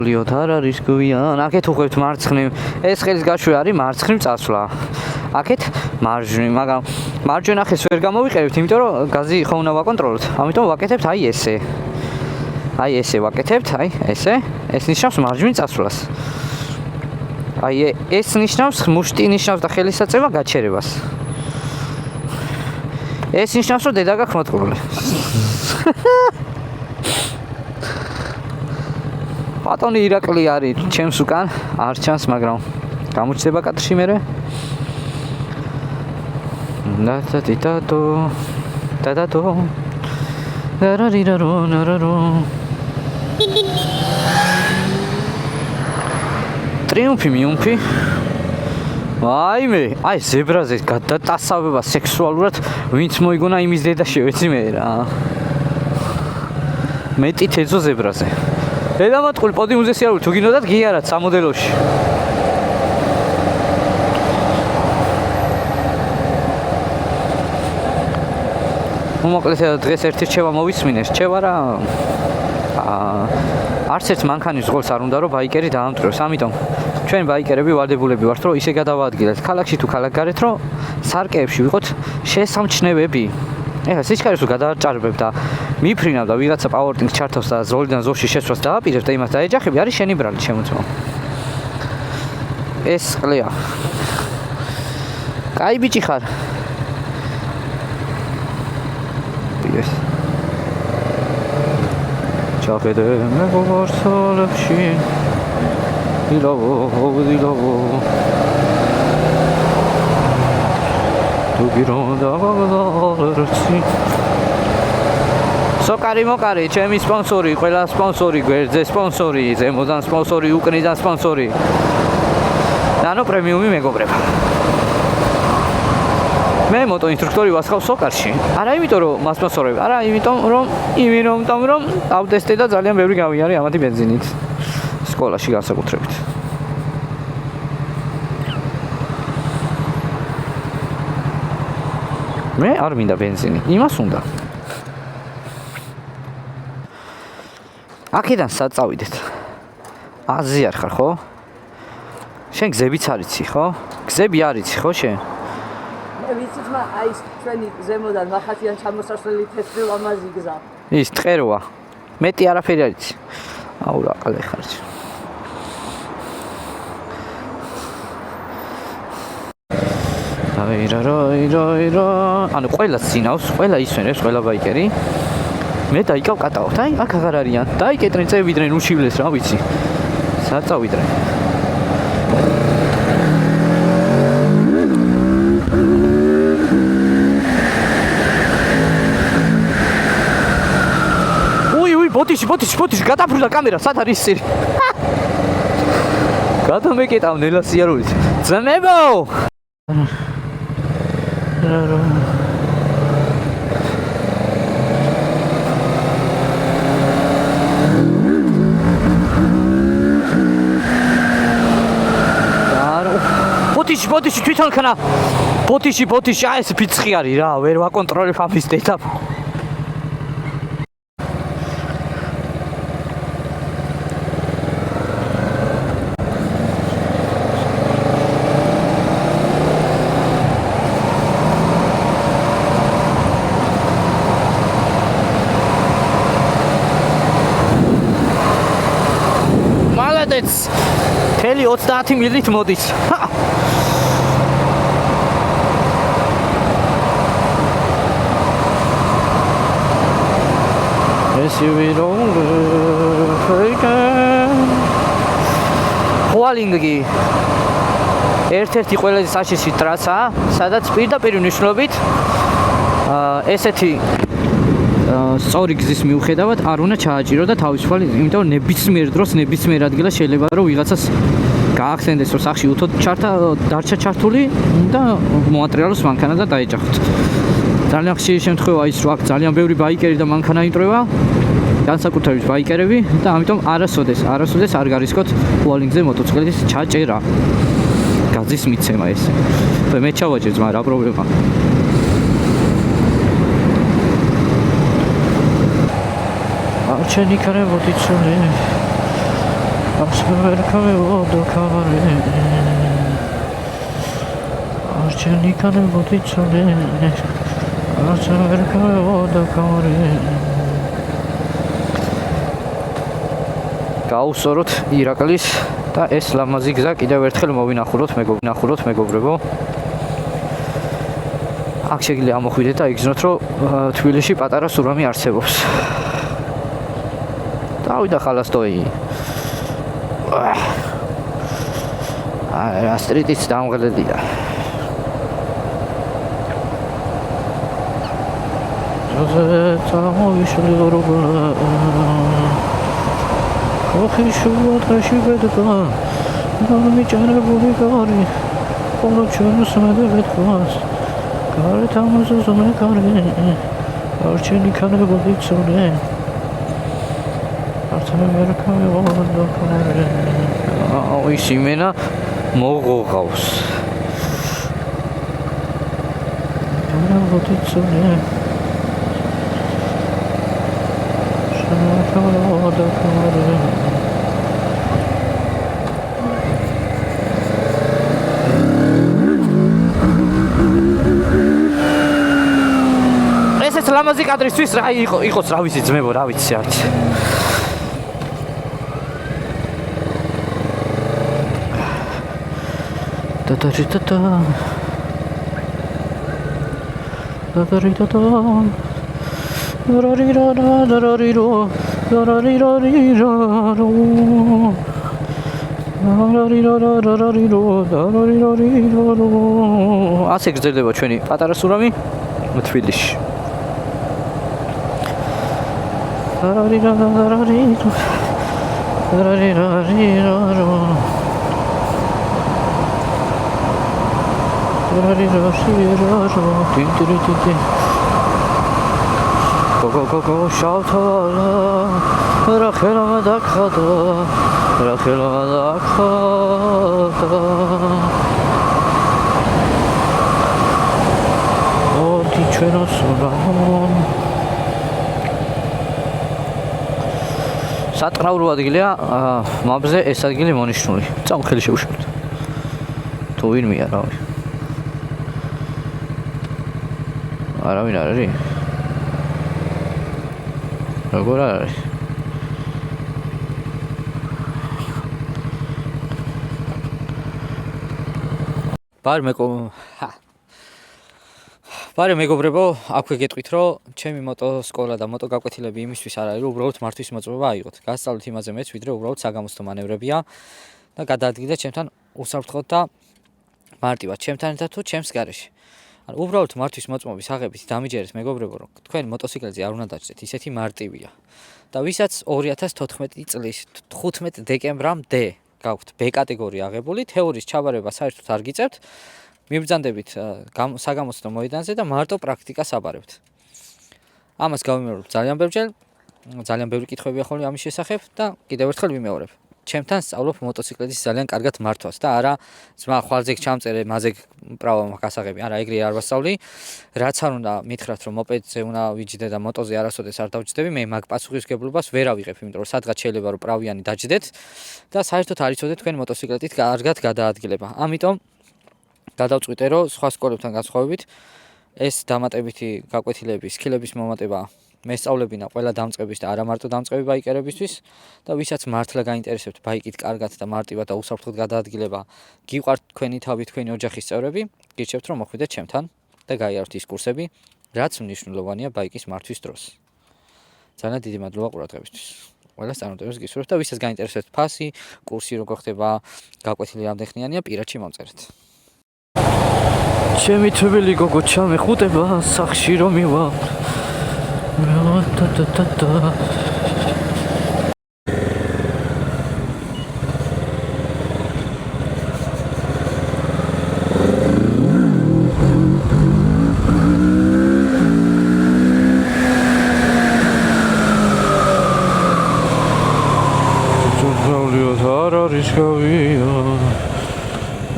Liot არ არის გვიან. აქეთ უხევთ მარცხნივ. ეს ხელის გაშვი არის მარცხნივ წასვლა. აქეთ მარჯვნივ, მაგრამ მარჯვენა ხელს ვერ გამოვიყევით, იმიტომ რომ გაზი ხო უნდა ვაკონტროლოთ. ამიტომ ვაკეთებთ აი ესე. აი ესე ვაკეთებთ, აი ესე. ეს ნიშნავს მარჯვნივ წასვლას. აი ეს ნიშნავს მუშტი ნიშნავს და ხელისაწევა გაჩერებას. ეს ნიშნავს რომ დედა გაქვს მოწყობილი. ბატონი ირაკლი არის ჩემს უკან, არ ჩანს, მაგრამ გამოჩნდება კადრში მერე. და ტრიუმფი მიუმფი. აიმე, აი ზებრაზე გადატასავება სექსუალურად, ვინც მოიგონა იმის დედა შევეცი მე რა. მეტი თეძო ზებრაზე. დედამატყული პოდიუმზე სიარული თუ გინდათ გიარათ სამოდელოში. მოკლედ დღეს ერთი რჩევა მოვისმინე, რჩევა რა. არც ერთ მანქანის ზღოლს არ უნდა რომ ბაიკერი დაამტკროს, ამიტომ ჩვენ ბაიკერები ვალდებულები ვართ რომ ისე გადავაადგილეთ ქალაქში თუ ქალაქ გარეთ რომ სარკეებში ვიყოთ შესამჩნევები. ეხლა სიჩქარეს თუ გადააჭარბებ და მიფრინავ და ვიღაცა პაუერტინგს ჩართავს და ზოლიდან ზოლში შესვლას დააპირებ და იმას დაეჯახები, არის შენი ბრალი შემოწმო. ეს ყლია. კაი ბიჭი ხარ. ეს ჩახედე მეგობარსალებში დილავო თუ გირონდა გაგალერცი სოკარი მოკარი ჩემი სპონსორი ყველა სპონსორი გვერდზე სპონსორი ზემოდან სპონსორი უკნიდან სპონსორი ნანო პრემიუმი მეგობრებო მე მოტო ინსტრუქტორი ვასხავ სოკარში. არა იმიტომ რომ მასპონსორები, არა იმიტომ რომ ავტესტე და ძალიან ბევრი გავიარე ამათი ბენზინით. სკოლაში განსაკუთრებით. მე არ მინდა ბენზინი, იმას უნდა. აქედან სად წავიდეთ? აზიარ ხარ ხო? შენ გზებიც არიცი ხო? გზები არიცი ხო შენ? ვიცით მა აი ჩვენი ზემოდან მახათიან ჩამოსასვლელი თეთრი ლამაზი გზა. ის ტყეროა. მეტი არაფერი არის. აუ რა ყალე ხარ. აირა. ანუ ყველა სინავს, ყველა ისვენებს, ყველა ბაიკერი. მე დაიკავ კატაოთ. აი, აქ აღარ არიან. დაიკეტრენ წევიდნენ უშივლეს რა ვიცი. სად წავიდნენ? ბოტიში გადაფრუდა კამერა, სად არის სირი? გადამეკეტავ ნელა სიარულით. ძმებო! ბოტიში თვითონ ხნა. ბოტიში, აი ეს ფიცხი არის რა, ვერ ვაკონტროლებ ამის დედა. თელი 30 მილით მოდის. ხვალინგი ერთ-ერთი ყველაზე საშიში ტრასაა, სადაც პირდაპირ მნიშვნელობით ესეთი სწორი გზის მიუხედავად არ უნდა ჩააჭირო და თავისუფალი, იმიტომ რომ ნებისმიერ დროს, ნებისმიერ ადგილას შეიძლება რომ ვიღაცას გაახსენდეს, რომ სახში უთოდ დარჩა ჩართული და მოატრიალოს მანქანა და დაეჯახოთ. ძალიან ხშირი შემთხვევაა ის, რომ აქ ძალიან ბევრი ბაიკერი და მანქანა იწრება, განსაკუთრებით ბაიკერები და ამიტომ არასოდეს არ გარისკოთ ხვალინგზე მოტოციკლის ჩაჭერა. გაზის მიცემა ეს. მე ჩავაჭერ ძმა, რა პრობლემა? არჩენი კარებოდი ცოლე ვერქავებოდა ქარი არჩენი კანებოდი წოლე არც ვერქავებოდა ქარი გაუსწოროთ ირაკლის და ეს ლამაზი გზა კიდევ ერთხელ მოვინახულოთ მეგობრებო აქ შეგიძლია ამოხვიდეთ და იგრძნოთ რომ თბილისში პატარა სურამი არსებობს დავიდა ხალასტოი ასტრიტიც დამღლელია წამოვიშლი ორგლა ოხი შუათაში ბედკა გამიჭარებული გარი ხოლო ჩვენს მედებს გარეთ ამოზოზე კარი არჩენი კანებოდი წოლე არცემ ვერქავებოდა ქარი ის იმენა მოგოღავს კანებოდი წოლე შევერქავებოდა ქარი ლამაზი კადრისთვის რა იყოს რა ვიცი ძმებო რა ვიცი არც ასე გრძელდება ჩვენი პატარა სურამი თბილისში Go shout Rachel Madakada Oh dicheno suramon სატყნაურო ადგილია მაბზე ეს ადგილი მონიშნული წამხელი შევშურთ თუ ვინმე არავინ არ არის როგორ არის ბარე მეგობრებო, აქვე გეტყვით, რომ ჩემი მოტოსკოლა და მოტოგაკვეთილები იმისთვის არ არის, რომ უბრალოდ მართვის მოწმობა აიღოთ. გასწავლით იმაზე მეც, ვიდრე უბრალოდ საგამოცდო მანევრებია და გადაადგილდეთ ჩემთან უსაფრთხოდ და მარტივად, ჩემთან ერთად თუ ჩემს გარეშე. ანუ უბრალოდ მართვის მოწმობის აღებით დამიჯერეთ მეგობრებო, რომ თქვენ მოტოციკლებზე არ უნდა დაჭრეთ, ისეთი მარტივია. და ვისაც 2014 წლის 15 დეკემბრამდე გაქვთ B კატეგორია აღებული, თეორიის ჩაბარება საერთოდ არ გიწევთ. მიბრძანდებით საგამოცდო მოედანზე და მარტო პრაქტიკას აბარებთ. ამას გავიმეორებ ძალიან ბევრი კითხვებია ხოლმე ამის შესახებ და კიდევ ერთხელ ვიმეორებ. ჩემთან სწავლობ მოტოციკლეთის ძალიან კარგად მართვას და არა ძმა ხვალზე ჩამწერე მასე პრავა მაგასაღები. არა ეგრე არ ვასწავლი. რაც არ უნდა მითხრათ რომ მოპედზე უნდა ვიჯდე და მოტოზე არასოდეს არ დავჯდები, მე მაგ პასუხისგებლობას ვერ ავიღებ, იმიტომ რომ სადღაც შეიძლება რომ პრავიანი დაჯდეთ და საერთოდ არ იცოდეთ თქვენ მოტოციკლეტით კარგად გადაადგილება. ამიტომ გადავწყვიტე რომ სხვა სკოლებთან განსხვავებით ეს დამატებითი გაკვეთილების, სკილების მომატება მესწავლებინა ყველა დამწყების და არა მარტო დამწყები ბაიკერებისთვის და ვისაც მართლა გაინტერესებთ ბაიკით კარგად და მარტივად და უსაფრთხოდ გადაადგილება, გიყვართ თქვენი თავი, თქვენი ოჯახის წევრები, გირჩევთ რომ მოხვიდეთ ჩემთან და გაიაროთ ის კურსები, რაც მნიშვნელოვანია ბაიკის მართვის დროს. ძალიან დიდი მადლობა ყურადღებისთვის. ყველას წარმატებებს გისურვებთ და ვისაც გაინტერესებთ ფასი, კურსი როგორ ხდება, გაკვეთილი რამდენხნიანია, პირადში მომწერეთ. ჩემი თბილი გოგო ჩამეხუტება სახში რომ მივა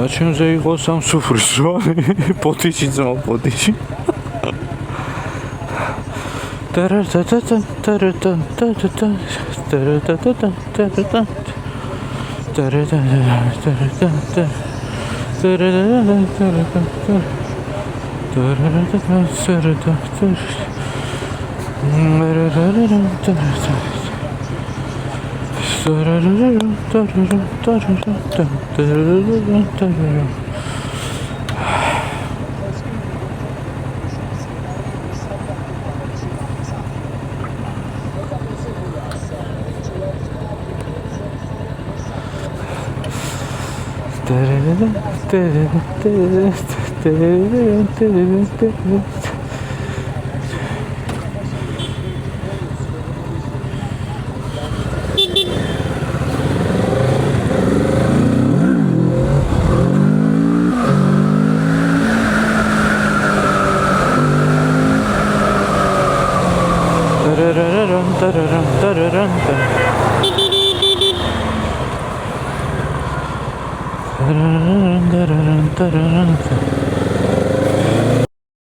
და ჩემზე იყო სამსუფრის ზვარი, პოტიში ძმა პოტიში. Dun, dun, dun, dun, dun, dun.